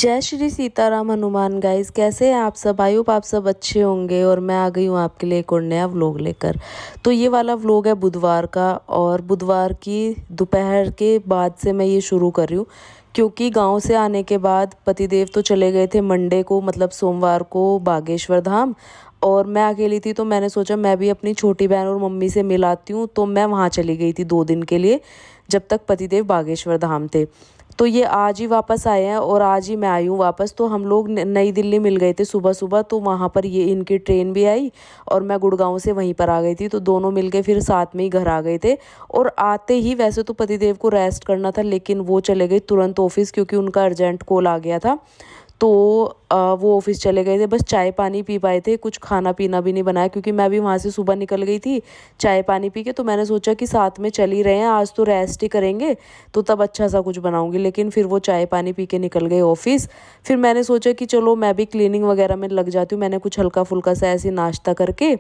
जय श्री सीताराम हनुमान गाइस, कैसे हैं आप सब। आई होप आप सब अच्छे होंगे। और मैं आ गई हूँ आपके लिए एक और नया व्लॉग लेकर। तो ये वाला व्लॉग है बुधवार का, और बुधवार की दोपहर के बाद से मैं ये शुरू कर रही हूँ, क्योंकि गांव से आने के बाद पतिदेव तो चले गए थे मंडे को, मतलब सोमवार को बागेश्वर धाम। और मैं अकेली थी, तो मैंने सोचा मैं भी अपनी छोटी बहन और मम्मी से मिलाती हूँ। तो मैं वहाँ चली गई थी 2 दिन के लिए, जब तक पतिदेव बागेश्वर धाम थे। तो ये आज ही वापस आए हैं और आज ही मैं आई हूँ वापस। तो हम लोग नई दिल्ली मिल गए थे सुबह सुबह, तो वहाँ पर ये इनकी ट्रेन भी आई और मैं गुड़गांव से वहीं पर आ गई थी। तो दोनों मिलके फिर साथ में ही घर आ गए थे। और आते ही वैसे तो पतिदेव को रेस्ट करना था, लेकिन वो चले गए तुरंत ऑफिस, क्योंकि उनका अर्जेंट कॉल आ गया था। तो वो ऑफिस चले गए थे। बस चाय पानी पी पाए थे, कुछ खाना पीना भी नहीं बनाया, क्योंकि मैं भी वहाँ से सुबह निकल गई थी चाय पानी पी के। तो मैंने सोचा कि साथ में चल ही रहे हैं, आज तो रेस्ट ही करेंगे, तो तब अच्छा सा कुछ बनाऊंगी। लेकिन फिर वो चाय पानी पी के निकल गए ऑफिस। फिर मैंने सोचा कि चलो मैं भी क्लीनिंग वगैरह में लग जाती हूँ। मैंने कुछ हल्का फुल्का सा ऐसे नाश्ता करके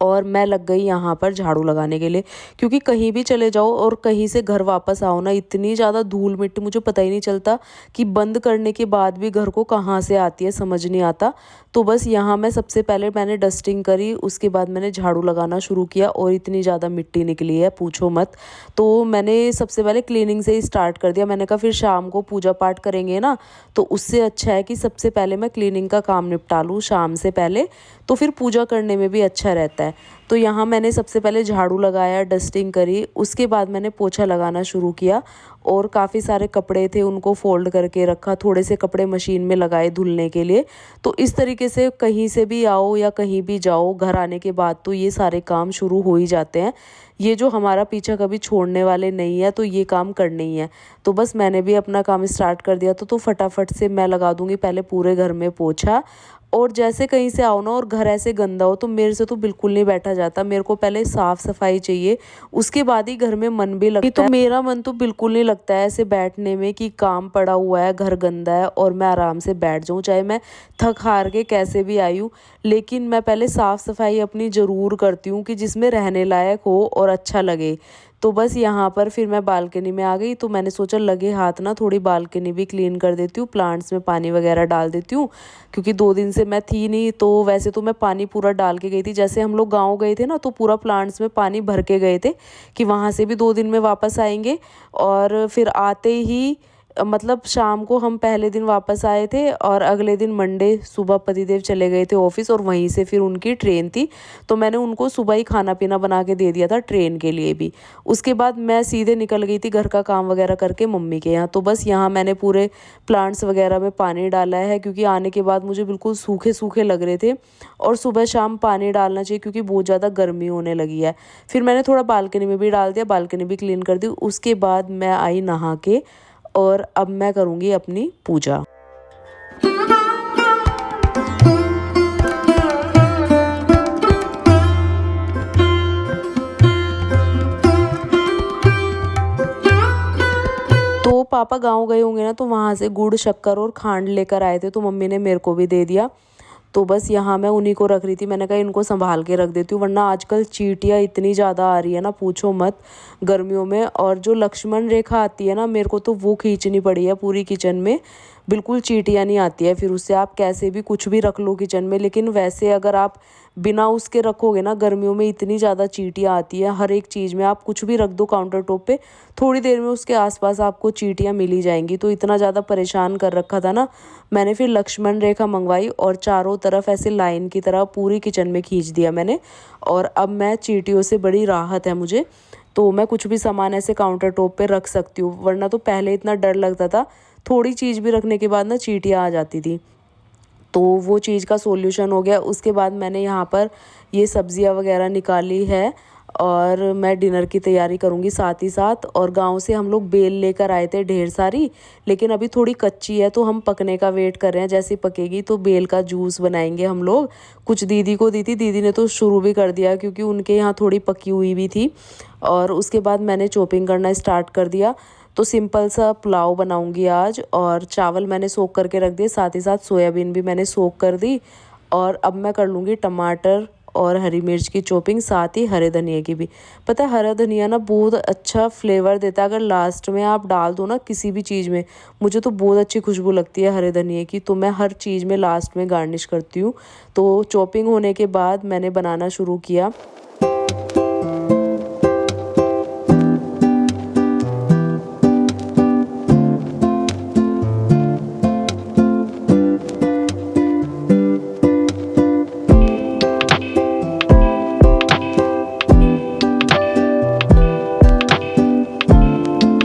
और मैं लग गई यहाँ पर झाड़ू लगाने के लिए, क्योंकि कहीं भी चले जाओ और कहीं से घर वापस आओ ना, इतनी ज़्यादा धूल मिट्टी मुझे पता ही नहीं चलता कि बंद करने के बाद भी घर को कहाँ से आती है, समझ नहीं आता। तो बस यहाँ मैं सबसे पहले मैंने डस्टिंग करी, उसके बाद मैंने झाड़ू लगाना शुरू किया, और इतनी ज़्यादा मिट्टी निकली है पूछो मत। तो मैंने सबसे पहले क्लीनिंग से ही स्टार्ट कर दिया। मैंने कहा फिर शाम को पूजा पाठ करेंगे ना, तो उससे अच्छा है कि सबसे पहले मैं क्लीनिंग का काम निपटा लूँ शाम से पहले, तो फिर पूजा करने में भी अच्छा रहता है। तो यहाँ मैंने सबसे पहले झाड़ू लगाया, डस्टिंग करी, उसके बाद मैंने पोछा लगाना शुरू किया। और काफ़ी सारे कपड़े थे, उनको फोल्ड करके रखा, थोड़े से कपड़े मशीन में लगाए धुलने के लिए। तो इस तरीके से कहीं से भी आओ या कहीं भी जाओ, घर आने के बाद तो ये सारे काम शुरू हो ही जाते हैं। ये जो हमारा पीछा कभी छोड़ने वाले नहीं है, तो ये काम करने ही है। तो बस मैंने भी अपना काम स्टार्ट कर दिया। तो फटाफट से मैं लगा दूंगी पहले पूरे घर में पोछा। और जैसे कहीं से आओ ना और घर ऐसे गंदा हो, तो मेरे से तो बिल्कुल नहीं बैठा जाता। मेरे को पहले साफ सफाई चाहिए, उसके बाद ही घर में मन भी लगता है। तो मेरा मन तो बिल्कुल नहीं लगता है ऐसे बैठने में, कि काम पड़ा हुआ है, घर गंदा है और मैं आराम से बैठ जाऊं, चाहे मैं थक हार के कैसे भी आई हूँ। लेकिन मैं पहले साफ सफाई अपनी ज़रूर करती हूँ, कि जिसमें रहने लायक हो और अच्छा लगे। तो बस यहाँ पर फिर मैं बालकनी में आ गई। तो मैंने सोचा लगे हाथ ना थोड़ी बालकनी भी क्लीन कर देती हूँ, प्लांट्स में पानी वगैरह डाल देती हूँ, क्योंकि 2 दिन से मैं थी नहीं। तो वैसे तो मैं पानी पूरा डाल के गई थी, जैसे हम लोग गाँव गए थे ना, तो पूरा प्लांट्स में पानी भर के गए थे, कि वहाँ से भी 2 दिन में वापस आएंगे। और फिर आते ही मतलब शाम को हम पहले दिन वापस आए थे, और अगले दिन मंडे सुबह पतिदेव चले गए थे ऑफिस, और वहीं से फिर उनकी ट्रेन थी। तो मैंने उनको सुबह ही खाना पीना बना के दे दिया था ट्रेन के लिए भी। उसके बाद मैं सीधे निकल गई थी घर का काम वगैरह करके मम्मी के यहाँ। तो बस यहाँ मैंने पूरे प्लांट्स वगैरह में पानी डाला है, क्योंकि आने के बाद मुझे बिल्कुल सूखे सूखे लग रहे थे, और सुबह शाम पानी डालना चाहिए, क्योंकि बहुत ज़्यादा गर्मी होने लगी है। फिर मैंने थोड़ा बालकनी में भी डाल दिया, बालकनी भी क्लीन कर दी। उसके बाद मैं आई नहा के, और अब मैं करूँगी अपनी पूजा। तो पापा गाँव गए होंगे ना, तो वहाँ से गुड़ शक्कर और खांड लेकर आए थे, तो मम्मी ने मेरे को भी दे दिया। तो बस यहाँ मैं उन्हीं को रख रही थी। मैंने कहा इनको संभाल के रख देती हूँ, वरना आजकल चींटियाँ इतनी ज़्यादा आ रही है ना, पूछो मत, गर्मियों में। और जो लक्ष्मण रेखा आती है ना, मेरे को तो वो खींचनी पड़ी है पूरी किचन में। बिल्कुल चींटियाँ नहीं आती है, फिर उससे आप कैसे भी कुछ भी रख लो किचन में। लेकिन वैसे अगर आप बिना उसके रखोगे ना, गर्मियों में इतनी ज़्यादा चींटियाँ आती है। हर एक चीज़ में आप कुछ भी रख दो काउंटर टॉप पे, थोड़ी देर में उसके आसपास आपको चींटियाँ मिल ही जाएंगी। तो इतना ज़्यादा परेशान कर रखा था ना, मैंने फिर लक्ष्मण रेखा मंगवाई, और चारों तरफ ऐसे लाइन की तरह पूरी किचन में खींच दिया मैंने। और अब मैं चींटियों से बड़ी राहत है मुझे, तो मैं कुछ भी सामान ऐसे काउंटर टॉप पे रख सकती हूँ। वरना तो पहले इतना डर लगता था, थोड़ी चीज़ भी रखने के बाद ना चींटियाँ आ जाती थी। तो वो चीज़ का सॉल्यूशन हो गया। उसके बाद मैंने यहाँ पर ये सब्जियाँ वगैरह निकाली है, और मैं डिनर की तैयारी करूँगी साथ ही साथ। और गांव से हम लोग बेल लेकर आए थे ढेर सारी, लेकिन अभी थोड़ी कच्ची है, तो हम पकने का वेट कर रहे हैं। जैसे पकेगी तो बेल का जूस बनाएंगे हम लोग। कुछ दीदी को दी थी, दीदी ने तो शुरू भी कर दिया, क्योंकि उनके यहाँ थोड़ी पकी हुई भी थी। और उसके बाद मैंने चॉपिंग करना स्टार्ट कर दिया। तो सिंपल सा पुलाव बनाऊंगी आज, और चावल मैंने सोख करके रख दिए, साथ ही साथ सोयाबीन भी मैंने सोख कर दी। और अब मैं कर लूँगी टमाटर और हरी मिर्च की चॉपिंग, साथ ही हरे धनिया की भी। पता है हरा धनिया ना बहुत अच्छा फ्लेवर देता है, अगर लास्ट में आप डाल दो ना किसी भी चीज़ में। मुझे तो बहुत अच्छी खुशबू लगती है हरे धनिया की, तो मैं हर चीज़ में लास्ट में गार्निश करती हूँ। तो चॉपिंग होने के बाद मैंने बनाना शुरू किया।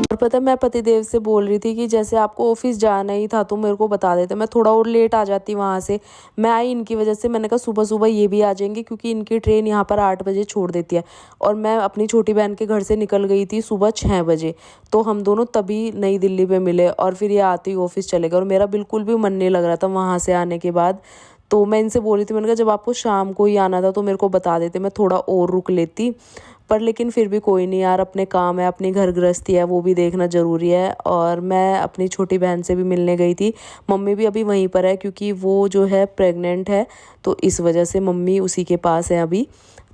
और पता है मैं पतिदेव से बोल रही थी कि जैसे आपको ऑफिस जाना ही था तो मेरे को बता देते, मैं थोड़ा और लेट आ जाती वहाँ से। मैं आई इनकी वजह से, मैंने कहा सुबह सुबह ये भी आ जाएंगे क्योंकि इनकी ट्रेन यहाँ पर 8 बजे छोड़ देती है। और मैं अपनी छोटी बहन के घर से निकल गई थी सुबह 6 बजे, तो हम दोनों तभी नई दिल्ली में मिले और फिर ये आते ही ऑफिस चले गए। और मेरा बिल्कुल भी मन नहीं लग रहा था वहाँ से आने के बाद। तो मैं इनसे बोल रही थी, मैंने कहा जब आपको शाम को ही आना था तो मेरे को बता देते, मैं थोड़ा और रुक लेती। पर लेकिन फिर भी कोई नहीं यार, अपने काम है, अपनी घर गृहस्थी है, वो भी देखना ज़रूरी है। और मैं अपनी छोटी बहन से भी मिलने गई थी। मम्मी भी अभी वहीं पर है क्योंकि वो जो है प्रेग्नेंट है, तो इस वजह से मम्मी उसी के पास है अभी।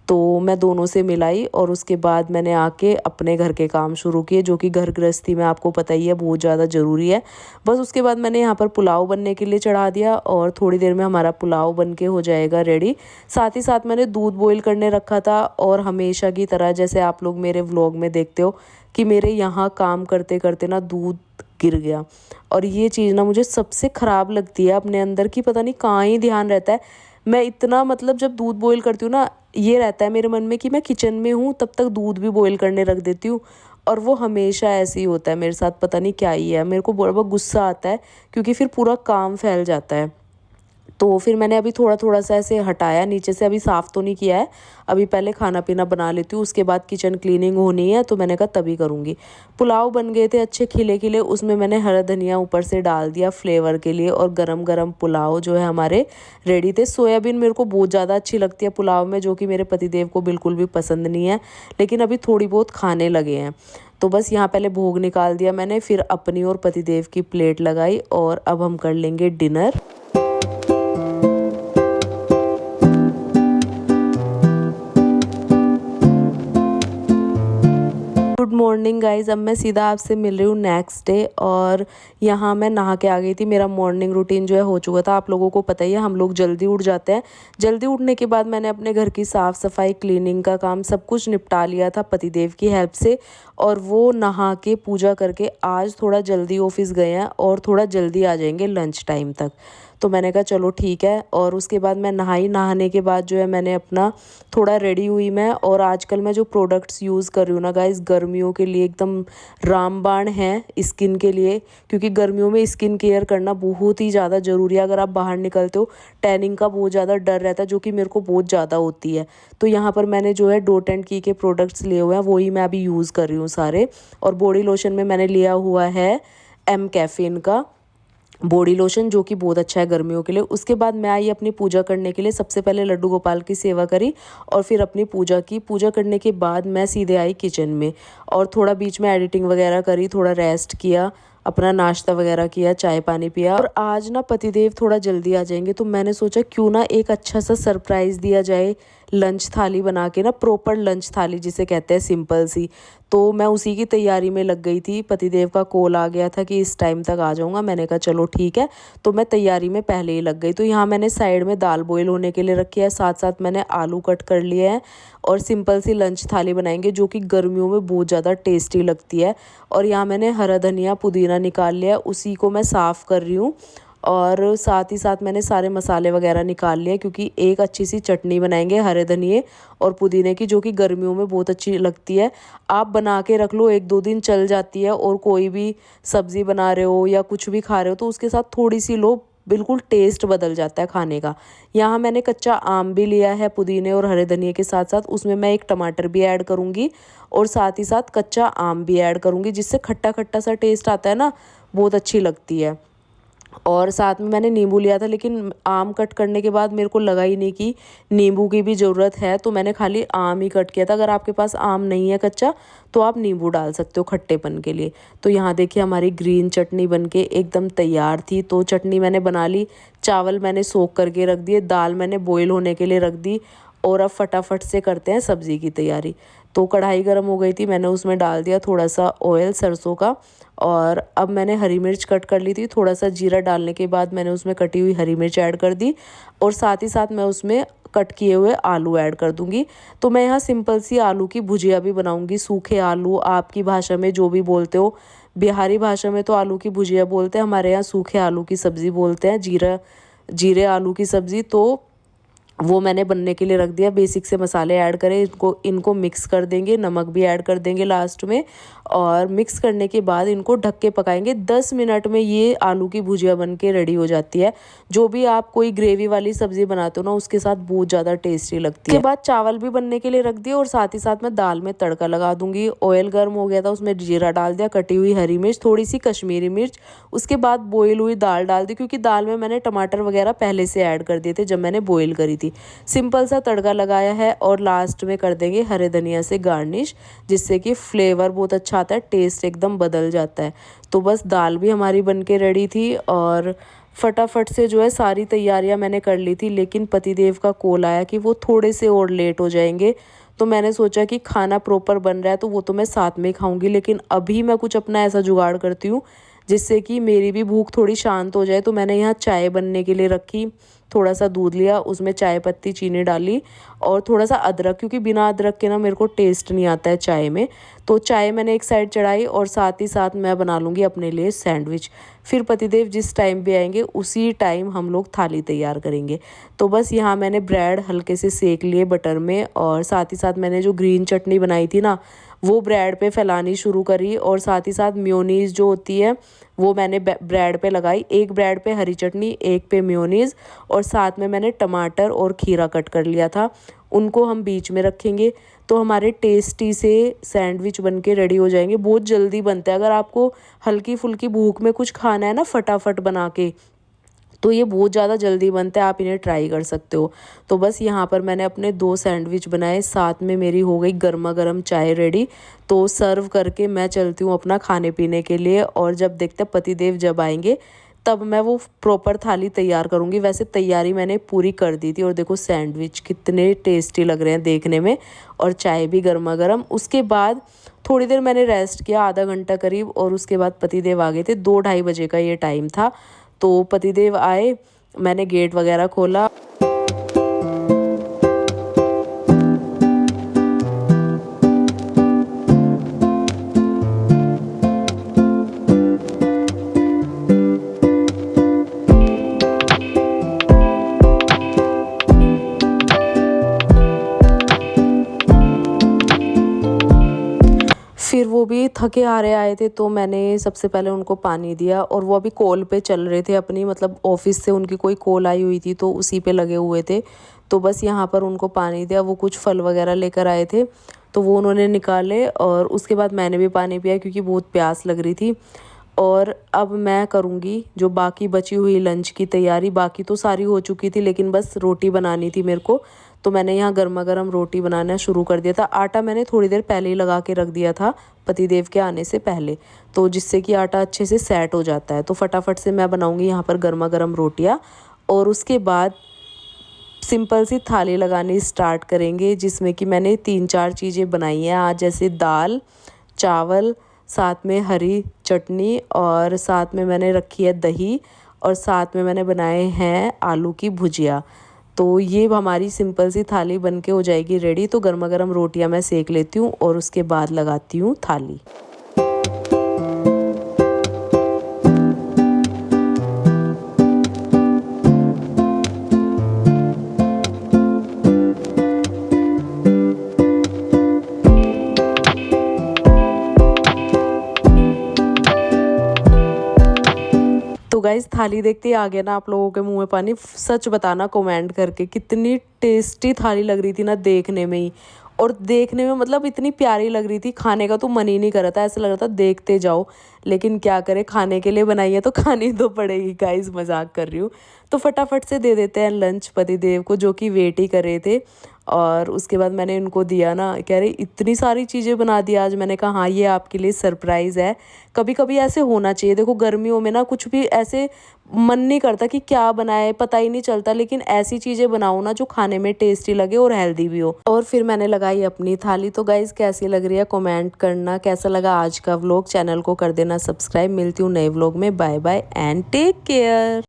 तो मैं दोनों से मिलाई और उसके बाद मैंने आके अपने घर के काम शुरू किए, जो कि घर गृहस्थी में आपको पता ही है बहुत ज़्यादा ज़रूरी है। बस उसके बाद मैंने यहाँ पर पुलाव बनने के लिए चढ़ा दिया और थोड़ी देर में हमारा पुलाव बन के हो जाएगा रेडी। साथ ही साथ मैंने दूध बॉईल करने रखा था और हमेशा की तरह जैसे आप लोग मेरे व्लॉग में देखते हो कि मेरे यहाँ काम करते करते ना दूध गिर गया। और ये चीज़ ना मुझे सबसे ख़राब लगती है अपने अंदर की, पता नहीं कहाँ ही ध्यान रहता है। मैं इतना मतलब जब दूध बॉईल करती हूँ ना, ये रहता है मेरे मन में कि मैं किचन में हूँ तब तक दूध भी बॉईल करने रख देती हूँ। और वो हमेशा ऐसे ही होता है मेरे साथ, पता नहीं क्या ही है। मेरे को बहुत गुस्सा आता है क्योंकि फिर पूरा काम फैल जाता है। तो फिर मैंने अभी थोड़ा थोड़ा सा ऐसे हटाया नीचे से, अभी साफ़ तो नहीं किया है। अभी पहले खाना पीना बना लेती हूँ, उसके बाद किचन क्लीनिंग होनी है, तो मैंने कहा तभी करूँगी। पुलाव बन गए थे अच्छे खिले खिले, उसमें मैंने हरा धनिया ऊपर से डाल दिया फ्लेवर के लिए। और गरम गरम पुलाव जो है हमारे रेडी थे। सोयाबीन मेरे को बहुत ज़्यादा अच्छी लगती है पुलाव में, जो कि मेरे पतिदेव को बिल्कुल भी पसंद नहीं है, लेकिन अभी थोड़ी बहुत खाने लगे हैं। तो बस यहाँ पहले भोग निकाल दिया मैंने, फिर अपनी और पतिदेव की प्लेट लगाई और अब हम कर लेंगे डिनर। गुड मॉर्निंग गाइज़, अब मैं सीधा आपसे मिल रही हूँ नेक्स्ट डे। और यहाँ मैं नहा के आ गई थी। मेरा मॉर्निंग रूटीन जो है हो चुका था, आप लोगों को पता ही है हम लोग जल्दी उठ जाते हैं। जल्दी उठने के बाद मैंने अपने घर की साफ़ सफाई क्लीनिंग का काम सब कुछ निपटा लिया था पतिदेव की हेल्प से। और वो नहा के पूजा करके आज थोड़ा जल्दी ऑफिस गए हैं और थोड़ा जल्दी आ जाएंगे लंच टाइम तक। तो मैंने कहा चलो ठीक है। और उसके बाद मैं नहाई, नहाने के बाद जो है मैंने अपना थोड़ा रेडी हुई मैं। और आजकल मैं जो प्रोडक्ट्स यूज़ कर रही हूँ ना गाइस, गर्मियों के लिए एकदम रामबाण है स्किन के लिए, क्योंकि गर्मियों में स्किन केयर करना बहुत ही ज़्यादा ज़रूरी है। अगर आप बाहर निकलते हो टैनिंग का बहुत ज़्यादा डर रहता है, जो कि मेरे को बहुत ज़्यादा होती है। तो यहाँ पर मैंने जो है डॉट एंड की के प्रोडक्ट्स लिए हुए हैं, वही मैं अभी यूज़ कर रही हूँ सारे। और बॉडी लोशन में मैंने लिया हुआ है एम कैफीन का बॉडी लोशन, जो कि बहुत अच्छा है गर्मियों के लिए। उसके बाद मैं आई अपनी पूजा करने के लिए। सबसे पहले लड्डू गोपाल की सेवा करी और फिर अपनी पूजा की। पूजा करने के बाद मैं सीधे आई किचन में और थोड़ा बीच में एडिटिंग वगैरह करी, थोड़ा रेस्ट किया, अपना नाश्ता वगैरह किया, चाय पानी पिया। और आज ना पतिदेव थोड़ा जल्दी आ जाएंगे, तो मैंने सोचा क्यों ना एक अच्छा सा सरप्राइज़ दिया जाए, लंच थाली बना के ना, प्रॉपर लंच थाली जिसे कहते हैं, सिंपल सी। तो मैं उसी की तैयारी में लग गई थी। पतिदेव का कॉल आ गया था कि इस टाइम तक आ जाऊँगा, मैंने कहा चलो ठीक है। तो मैं तैयारी में पहले ही लग गई। तो यहाँ मैंने साइड में दाल बॉईल होने के लिए रखी है, साथ साथ मैंने आलू कट कर लिए हैं और सिंपल सी लंच थाली बनाएंगे, जो कि गर्मियों में बहुत ज़्यादा टेस्टी लगती है। और यहाँ मैंने हरा धनिया पुदीना निकाल लिया, उसी को मैं साफ़ कर रही हूँ। और साथ ही साथ मैंने सारे मसाले वगैरह निकाल लिए, क्योंकि एक अच्छी सी चटनी बनाएंगे हरे धनिए और पुदीने की, जो कि गर्मियों में बहुत अच्छी लगती है। आप बना के रख लो, 1-2 दिन चल जाती है। और कोई भी सब्ज़ी बना रहे हो या कुछ भी खा रहे हो तो उसके साथ थोड़ी सी लो, बिल्कुल टेस्ट बदल जाता है खाने का। यहाँ मैंने कच्चा आम भी लिया है पुदीने और हरे धनिए के साथ साथ, उसमें मैं एक टमाटर भी ऐड करूँगी और साथ ही साथ कच्चा आम भी ऐड करूँगी, जिससे खट्टा खट्टा सा टेस्ट आता है ना, बहुत अच्छी लगती है। और साथ में मैंने नींबू लिया था, लेकिन आम कट करने के बाद मेरे को लगा ही नहीं कि नींबू की भी ज़रूरत है, तो मैंने खाली आम ही कट किया था। अगर आपके पास आम नहीं है कच्चा तो आप नींबू डाल सकते हो खट्टेपन के लिए। तो यहाँ देखिए हमारी ग्रीन चटनी बनके एकदम तैयार थी। तो चटनी मैंने बना ली, चावल मैंने सोख करके रख दिए, दाल मैंने बॉईल होने के लिए रख दी। और अब फटाफट से करते हैं सब्ज़ी की तैयारी। तो कढ़ाई गर्म हो गई थी, मैंने उसमें डाल दिया थोड़ा सा ऑयल सरसों का, और अब मैंने हरी मिर्च कट कर ली थी। थोड़ा सा जीरा डालने के बाद मैंने उसमें कटी हुई हरी मिर्च ऐड कर दी, और साथ ही साथ मैं उसमें कट किए हुए आलू ऐड कर दूंगी। तो मैं यहाँ सिंपल सी आलू की भुजिया भी बनाऊंगी। सूखे आलू, आपकी भाषा में जो भी बोलते हो, बिहारी भाषा में तो आलू की भुजिया बोलते हैं, हमारे यहाँ सूखे आलू की सब्ज़ी बोलते हैं, जीरे आलू की सब्ज़ी। तो वो मैंने बनने के लिए रख दिया। बेसिक से मसाले ऐड करें, इनको मिक्स कर देंगे, नमक भी ऐड कर देंगे लास्ट में, और मिक्स करने के बाद इनको ढक के पकाएंगे। 10 मिनट में ये आलू की भुजिया बन के रेडी हो जाती है। जो भी आप कोई ग्रेवी वाली सब्ज़ी बनाते हो ना, उसके साथ बहुत ज़्यादा टेस्टी लगती है। उसके बाद चावल भी बनने के लिए रख दिए, और साथ ही साथ मैं दाल में तड़का लगा दूंगी। ऑयल गर्म हो गया था, उसमें जीरा डाल दिया, कटी हुई हरी मिर्च, थोड़ी सी कश्मीरी मिर्च, उसके बाद बॉयल हुई दाल डाल दी, क्योंकि दाल में मैंने टमाटर वगैरह पहले से ऐड कर दिए थे जब मैंने बॉयल करी थी। सिंपल सा तड़का लगाया है, और लास्ट में कर देंगे हरे धनिया से गार्निश, जिससे कि फ्लेवर बहुत अच्छा आता है, टेस्ट एकदम बदल जाता है। तो बस दाल भी हमारी बनके रेडी थी, और फटाफट से जो है सारी तैयारियां मैंने कर ली थी। लेकिन पतिदेव का कॉल आया कि वो थोड़े से और लेट हो जाएंगे। तो मैंने सोचा कि खाना प्रॉपर बन रहा है तो वो तो मैं साथ में खाऊंगी, लेकिन अभी मैं कुछ अपना ऐसा जुगाड़ करती हूँ जिससे कि मेरी भी भूख थोड़ी शांत हो जाए। तो मैंने यहाँ चाय बनने के लिए रखी, थोड़ा सा दूध लिया, उसमें चाय पत्ती चीनी डाली, और थोड़ा सा अदरक, क्योंकि बिना अदरक के ना मेरे को टेस्ट नहीं आता है चाय में। तो चाय मैंने एक साइड चढ़ाई, और साथ ही साथ मैं बना लूँगी अपने लिए सैंडविच। फिर पतिदेव जिस टाइम पे आएंगे उसी टाइम हम लोग थाली तैयार करेंगे। तो बस यहाँ मैंने ब्रेड हल्के से सेक लिए बटर में, और साथ ही साथ मैंने जो ग्रीन चटनी बनाई थी ना, वो ब्रेड पे फैलानी शुरू करी, और साथ ही साथ मेयोनीज़ जो होती है वो मैंने ब्रेड पे लगाई। एक ब्रेड पे हरी चटनी, एक पे मेयोनीज़, और साथ में मैंने टमाटर और खीरा कट कर लिया था, उनको हम बीच में रखेंगे। तो हमारे टेस्टी से सैंडविच बन के रेडी हो जाएंगे। बहुत जल्दी बनता है, अगर आपको हल्की फुल्की भूख में कुछ खाना है ना फटाफट बना के, तो ये बहुत ज़्यादा जल्दी बनता है, आप इन्हें ट्राई कर सकते हो। तो बस यहाँ पर मैंने अपने 2 सैंडविच बनाए, साथ में मेरी हो गई गर्मा गर्म चाय रेडी। तो सर्व करके मैं चलती हूँ अपना खाने पीने के लिए, और जब देखते पतिदेव जब आएंगे तब मैं वो प्रॉपर थाली तैयार करूँगी। वैसे तैयारी मैंने पूरी कर दी थी, और देखो सैंडविच कितने टेस्टी लग रहे हैं देखने में, और चाय भी गर्मा गर्म। उसके बाद थोड़ी देर मैंने रेस्ट किया, आधा घंटा करीब, और उसके बाद पतिदेव आ गए थे। 2-2:30 बजे का ये टाइम था। तो पतिदेव आए, मैंने गेट वगैरह खोला। फिर वो भी थके हारे आए थे, तो मैंने सबसे पहले उनको पानी दिया, और वो अभी कॉल पे चल रहे थे अपनी, मतलब ऑफिस से उनकी कोई कॉल आई हुई थी तो उसी पे लगे हुए थे। तो बस यहाँ पर उनको पानी दिया। वो कुछ फल वगैरह लेकर आए थे, तो वो उन्होंने निकाले, और उसके बाद मैंने भी पानी पिया क्योंकि बहुत प्यास लग रही थी। और अब मैं करूँगी जो बाकी बची हुई लंच की तैयारी। बाकी तो सारी हो चुकी थी, लेकिन बस रोटी बनानी थी मेरे को। तो मैंने यहाँ गर्मा गर्म रोटी बनाना शुरू कर दिया था। आटा मैंने थोड़ी देर पहले ही लगा के रख दिया था, पतिदेव के आने से पहले, तो जिससे कि आटा अच्छे से सेट हो जाता है। तो फटाफट से मैं बनाऊँगी यहाँ पर गर्मा गर्म रोटियाँ, और उसके बाद सिंपल सी थाली लगानी स्टार्ट करेंगे, जिसमें कि मैंने 3-4 चीज़ें बनाई हैं आज, जैसे दाल, चावल, साथ में हरी चटनी, और साथ में मैंने रखी है दही, और साथ में मैंने बनाए हैं आलू की भुजिया। तो ये हमारी सिंपल सी थाली बन के हो जाएगी रेडी। तो गर्मा गर्म रोटियां मैं सेक लेती हूँ, और उसके बाद लगाती हूँ थाली। तो गाइस थाली देखते ही आ गया ना आप लोगों के मुंह में पानी। सच बताना कमेंट करके, कितनी टेस्टी थाली लग रही थी ना देखने में ही, और देखने में मतलब इतनी प्यारी लग रही थी, खाने का तो मन ही नहीं कर रहा था, ऐसा लग रहा था देखते जाओ। लेकिन क्या करें, खाने के लिए बनाई है तो खानी तो पड़ेगी गाइस, मजाक कर रही हूँ। तो फटाफट से दे देते हैं लंच पतिदेव को, जो कि वेट ही कर रहे थे। और उसके बाद मैंने उनको दिया ना, कह रहे इतनी सारी चीज़ें बना दी आज। मैंने कहा हाँ, ये आपके लिए सरप्राइज़ है। कभी कभी ऐसे होना चाहिए। देखो गर्मियों में ना कुछ भी ऐसे मन नहीं करता कि क्या बनाए, पता ही नहीं चलता, लेकिन ऐसी चीज़ें बनाओ ना जो खाने में टेस्टी लगे और हेल्दी भी हो। और फिर मैंने लगाई अपनी थाली। तो गाइज़ कैसी लग रही है कमेंट करना, कैसा लगा आज का व्लॉग, चैनल को कर देना सब्सक्राइब। मिलती हूँ नए व्लॉग में, bye bye and take care.